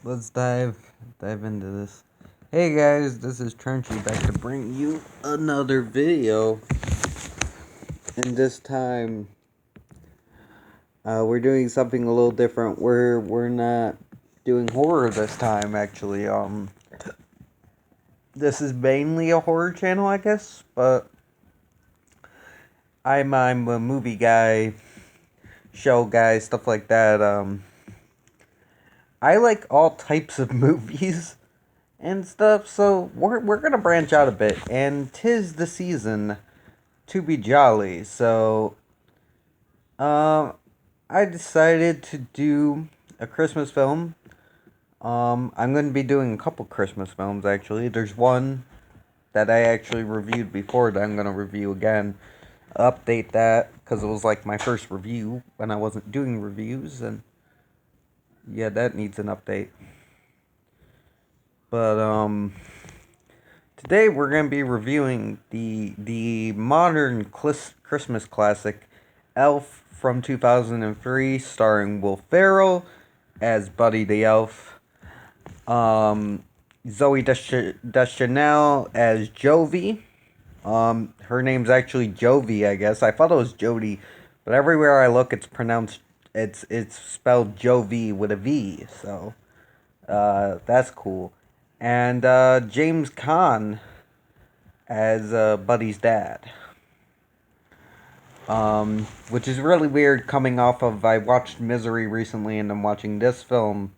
let's dive into this. Hey guys, this is Trenchy back to bring you another video. And this time, we're doing something a little different. We're not doing horror this time. Actually, this is mainly a horror channel, I guess. But I'm a movie guy, show guy, stuff like that. I like all types of movies and stuff, so we're gonna branch out a bit, and 'tis the season to be jolly. So, um, I decided to do a Christmas film. I'm gonna be doing a couple Christmas films actually. There's one that I actually reviewed before that I'm gonna review again. Update that because it was like my first review when I wasn't doing reviews, and yeah, that needs an update. But today we're going to be reviewing the modern Christmas classic, Elf from 2003, starring Will Ferrell as Buddy the Elf, Zoe Deschanel as Jovi. Her name's actually Jovi, I guess. I thought it was Jody, but everywhere I look, it's spelled Jovi with a V. So that's cool. And James Caan as Buddy's dad. Which is really weird coming off of, I watched Misery recently and I'm watching this film.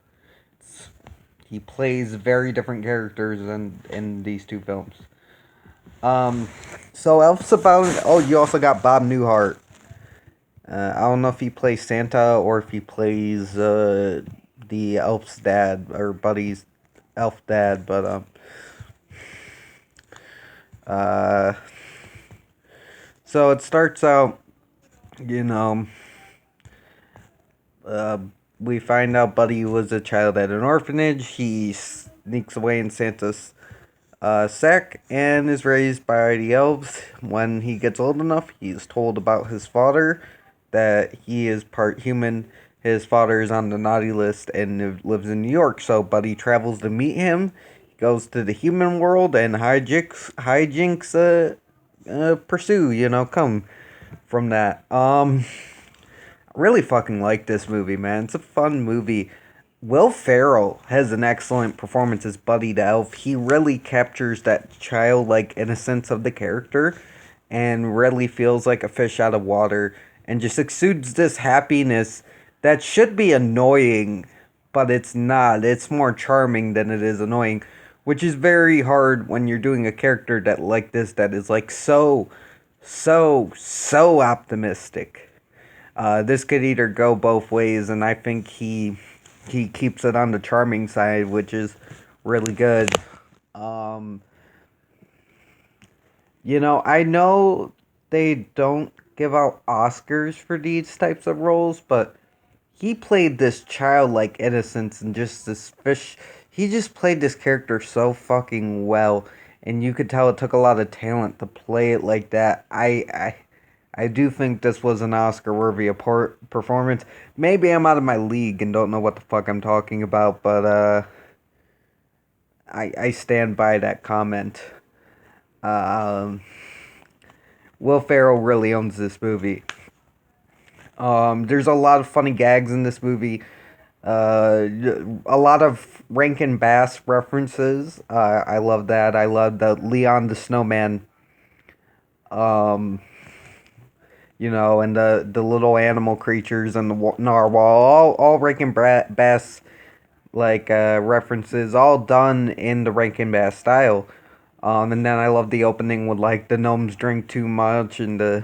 He plays very different characters in these two films. So Elf's about, oh, you also got Bob Newhart. I don't know if he plays Santa or if he plays the Elf's dad or Buddy's Elf dad, but uh so it starts out, you know, uh, we find out Buddy was a child at an orphanage. He sneaks away in Santa's sack and is raised by the elves. When he gets old enough, he's told about his father, that he is part human. His father is on the naughty list and lives in New York, so Buddy travels to meet him. He goes to the human world and hijinks pursue, come from that. Really fucking like this movie, man. It's a fun movie. Will Ferrell has an excellent performance as Buddy the Elf. He really captures that childlike innocence of the character and really feels like a fish out of water and just exudes this happiness that should be annoying, but it's not. It's more charming than it is annoying, which is very hard when you're doing a character that like this that is like so optimistic. This could either go both ways, and I think he keeps it on the charming side, which is really good. Um, I know they don't give out Oscars for these types of roles, but he played this childlike innocence and just this fish. He just played this character so fucking well, and you could tell it took a lot of talent to play it like that. I do think this was an Oscar-worthy performance. Maybe I'm out of my league and don't know what the fuck I'm talking about, but I stand by that comment. Um, Will Ferrell really owns this movie. There's a lot of funny gags in this movie. A lot of Rankin Bass references. I love that. I love the Leon the Snowman. Um, and the little animal creatures and the narwhal. All Rankin Bass references, all done in the Rankin Bass style. And then I love the opening with like the gnomes drink too much and the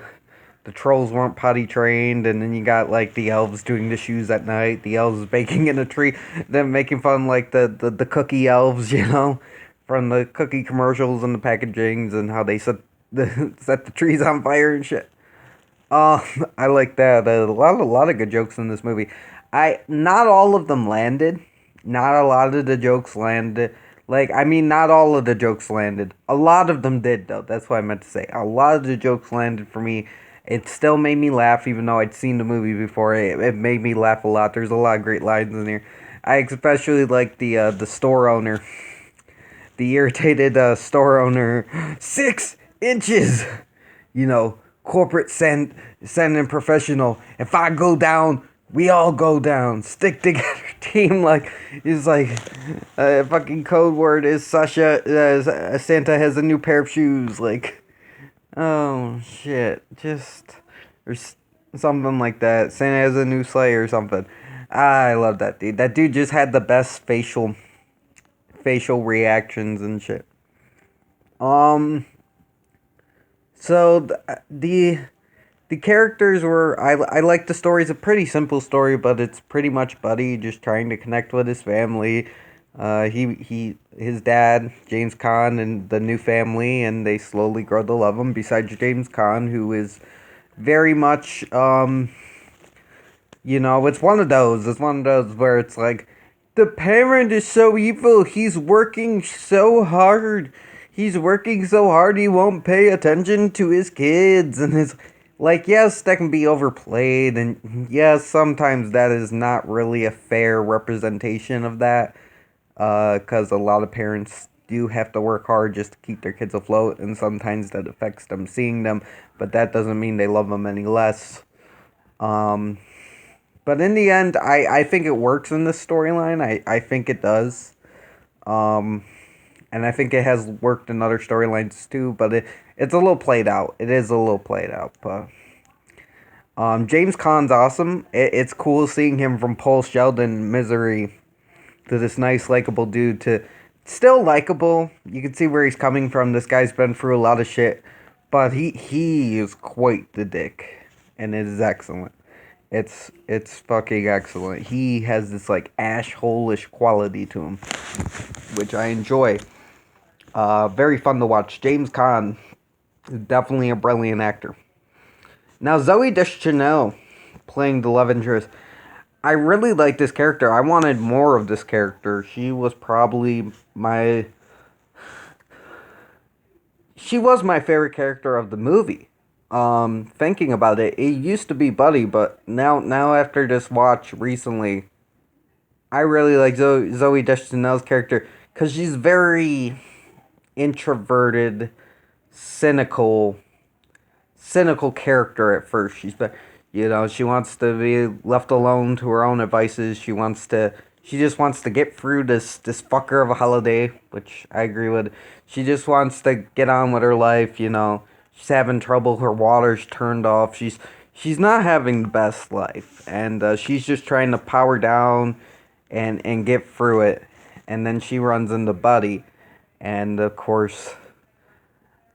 trolls weren't potty trained, and then you got like the elves doing the shoes at night, the elves baking in a tree, then making fun like the cookie elves, from the cookie commercials and the packagings and how they set the trees on fire and shit. Uh, I like that. A lot of good jokes in this movie. I Not all of them landed. Not a lot of the jokes landed. Not all of the jokes landed. A lot of them did, though. That's what I meant to say. A lot of the jokes landed for me. It still made me laugh, even though I'd seen the movie before. It made me laugh a lot. There's a lot of great lines in here. I especially like the store owner, the irritated store owner. 6 inches, corporate sending professional. If I go down, we all go down. Stick together, team. Like he's like, fucking code word is Sasha. Santa has a new pair of shoes. Like, oh shit, just or something like that. Santa has a new sleigh or something. I love that dude. That dude just had the best facial reactions and shit. Um. So the characters were I like the story. It's a pretty simple story, but it's pretty much Buddy just trying to connect with his family. His dad James Caan and the new family, and they slowly grow to love him. Besides James Caan, who is very much it's one of those. It's one of those where it's like the parent is so evil. He's working so hard. He's working so hard he won't pay attention to his kids, and it's like, yes, that can be overplayed, and yes, sometimes that is not really a fair representation of that, because a lot of parents do have to work hard just to keep their kids afloat, and sometimes that affects them seeing them, but that doesn't mean they love them any less. Um, but in the end, I think it works in this storyline. I think it does. Um, and I think it has worked in other storylines too, but it's a little played out. It is a little played out, but James Caan's awesome. It's cool seeing him from Paul Sheldon Misery to this nice, likable dude to still likable. You can see where he's coming from. This guy's been through a lot of shit, but he is quite the dick, and it is excellent. It's fucking excellent. He has this like ash-hole-ish quality to him, which I enjoy. Very fun to watch. James Caan is definitely a brilliant actor. Now, Zoe Deschanel playing the love interest. I really like this character. I wanted more of this character. She was my favorite character of the movie. Thinking about it, it used to be Buddy, but now after this watch recently, I really like Zoe Deschanel's character because she's very introverted, cynical character at first. She wants to be left alone to her own devices. She just wants to get through this fucker of a holiday, which I agree with. She just wants to get on with her life. She's having trouble. Her water's turned off. She's not having the best life, and she's just trying to power down and get through it. And then she runs into Buddy, and of course,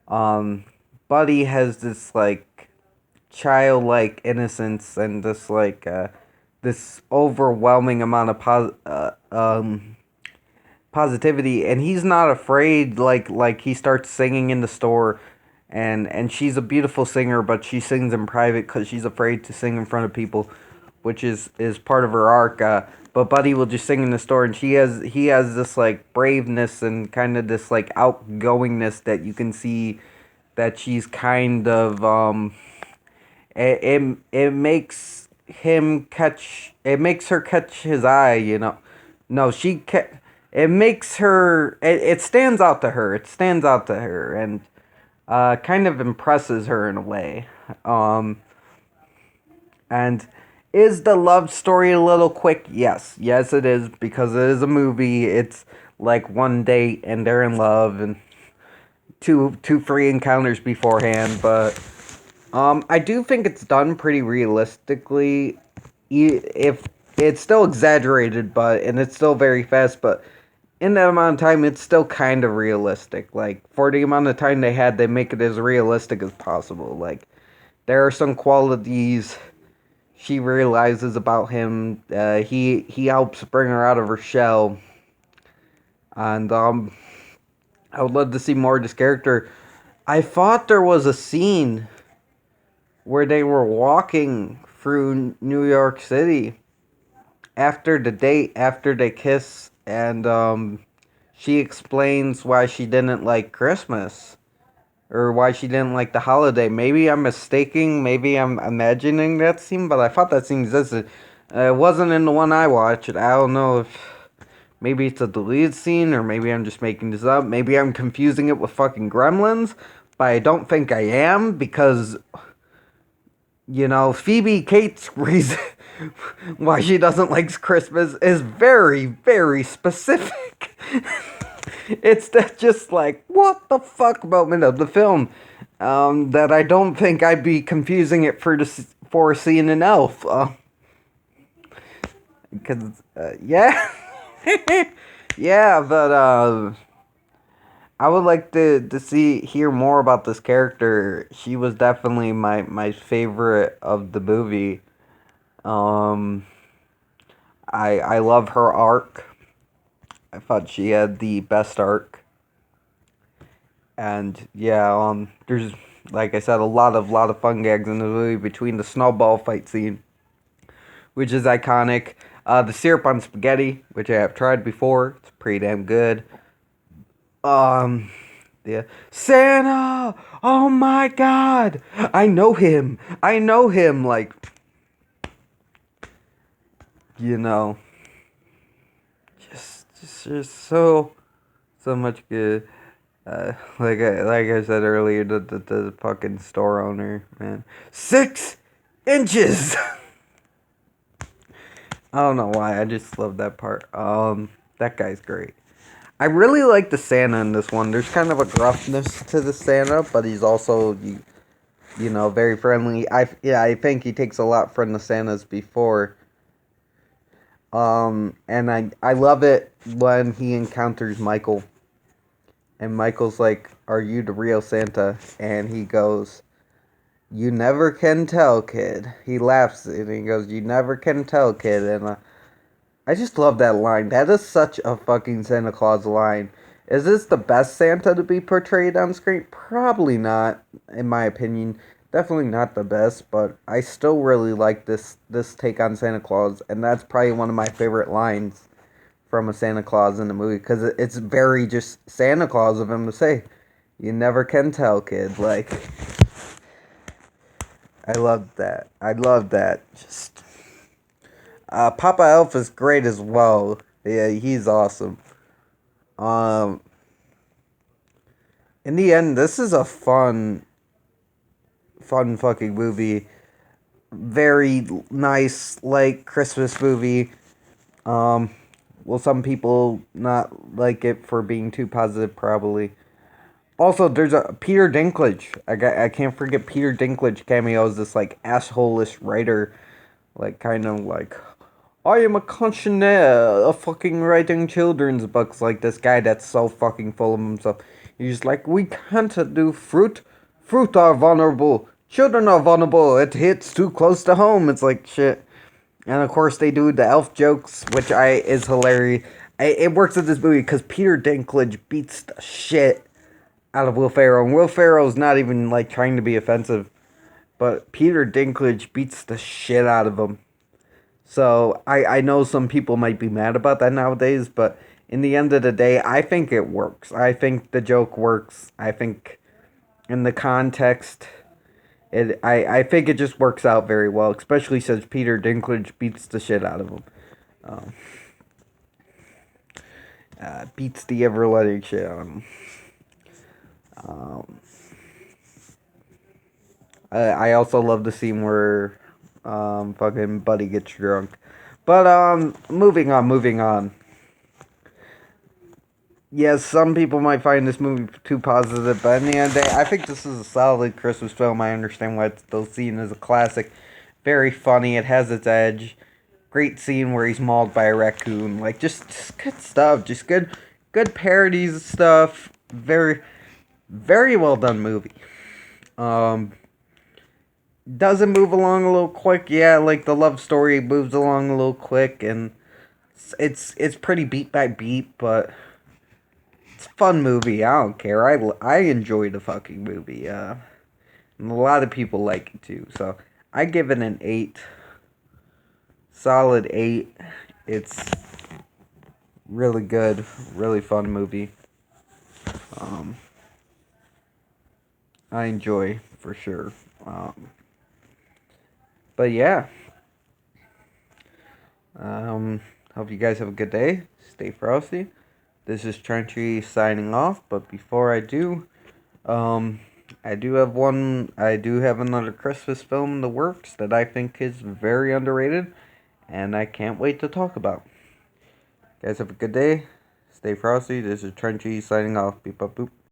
Buddy has this like childlike innocence and this overwhelming amount of positivity, and he's not afraid. Like he starts singing in the store, and she's a beautiful singer, but she sings in private because she's afraid to sing in front of people, which is part of her arc. But Buddy will just sing in the store, and he has this like braveness and kind of this like outgoingness that you can see that she's kind of it makes her catch his eye. No, it makes her it stands out to her. It stands out to her, and kind of impresses her in a way. And is the love story a little quick? Yes it is, because it is a movie. It's like one date and they're in love, and two free encounters beforehand, but I do think it's done pretty realistically. If it's still exaggerated, and it's still very fast, but in that amount of time, it's still kind of realistic. Like, for the amount of time they had, they make it as realistic as possible. Like, there are some qualities she realizes about him. He helps bring her out of her shell, and I would love to see more of this character. I thought there was a scene where they were walking through New York City after the date, after they kiss, and she explains why she didn't like Christmas, or why she didn't like the holiday. Maybe I'm mistaking, maybe I'm imagining that scene, but I thought that scene existed. It wasn't in the one I watched. I don't know if maybe it's a deleted scene or maybe I'm just making this up. Maybe I'm confusing it with fucking Gremlins, but I don't think I am because, Phoebe Cates' reason why she doesn't like Christmas is very, very specific. It's that just like, what the fuck moment of the film that I don't think I'd be confusing it for seeing an elf. Because, yeah. Yeah, but I would like to hear more about this character. She was definitely my favorite of the movie. Um, I love her arc. I thought she had the best arc. And yeah, there's like I said, a lot of fun gags in the movie between the snowball fight scene, which is iconic. The syrup on spaghetti, which I have tried before, it's pretty damn good. Um, yeah, Santa. Oh my God, I know him. I know him. Like, you know, just so much good. Like I said earlier, the fucking store owner, man, 6 inches. I don't know why. I just love that part. That guy's great. I really like the Santa in this one. There's kind of a gruffness to the Santa, but he's also very friendly. I think he takes a lot from the Santas before. And I love it when he encounters Michael. And Michael's like, "Are you the real Santa?" And he goes, "You never can tell, kid." He laughs and he goes, "You never can tell, kid." And I just love that line. That is such a fucking Santa Claus line. Is this the best Santa to be portrayed on screen? Probably not, in my opinion. Definitely not the best, but I still really like this take on Santa Claus, and that's probably one of my favorite lines from a Santa Claus in the movie because it's very just Santa Claus of him to say, "You never can tell, kid." Like, I love that. I love that. Just Papa Elf is great as well. Yeah, he's awesome. Um, in the end, this is a fun fucking movie. Very nice, like Christmas movie. Um, well, some people not like it for being too positive, probably. Also, there's a Peter Dinklage. I can't forget Peter Dinklage cameos. This like asshole-ish writer, like kind of like, I am a connoisseur of fucking writing children's books. Like this guy that's so fucking full of himself. He's like, we can't do fruit. Fruit are vulnerable. Children are vulnerable. It hits too close to home. It's like shit. And of course they do the elf jokes, which is hilarious. It works in this movie because Peter Dinklage beats the shit out of Will Ferrell. And Will Ferrell's not even like trying to be offensive. But Peter Dinklage beats the shit out of him. So I know some people might be mad about that nowadays, but in the end of the day, I think it works. I think the joke works. I think in the context, I think it just works out very well, especially since Peter Dinklage beats the shit out of him. Um, beats the ever letting shit out of him. Um, I also love the scene where fucking Buddy gets drunk. But moving on. Yes, some people might find this movie too positive, but in the end of the day, I think this is a solid Christmas film. I understand why it's still seen as a classic. Very funny. It has its edge. Great scene where he's mauled by a raccoon. Like just good stuff. Just good parodies and stuff. Very well done movie. Um, does it move along a little quick? Yeah, like the love story moves along a little quick, and it's pretty beat by beat, but it's a fun movie. I don't care. I enjoy the fucking movie. And a lot of people like it too. So I give it an 8. Solid 8. It's really good, really fun movie. Um, I enjoy for sure. But yeah. Hope you guys have a good day. Stay frosty. This is Trenchy signing off, but before I do, um, I do have another Christmas film in the works that I think is very underrated, and I can't wait to talk about. Guys, have a good day. Stay frosty. This is Trenchy signing off. Beep, boop, boop.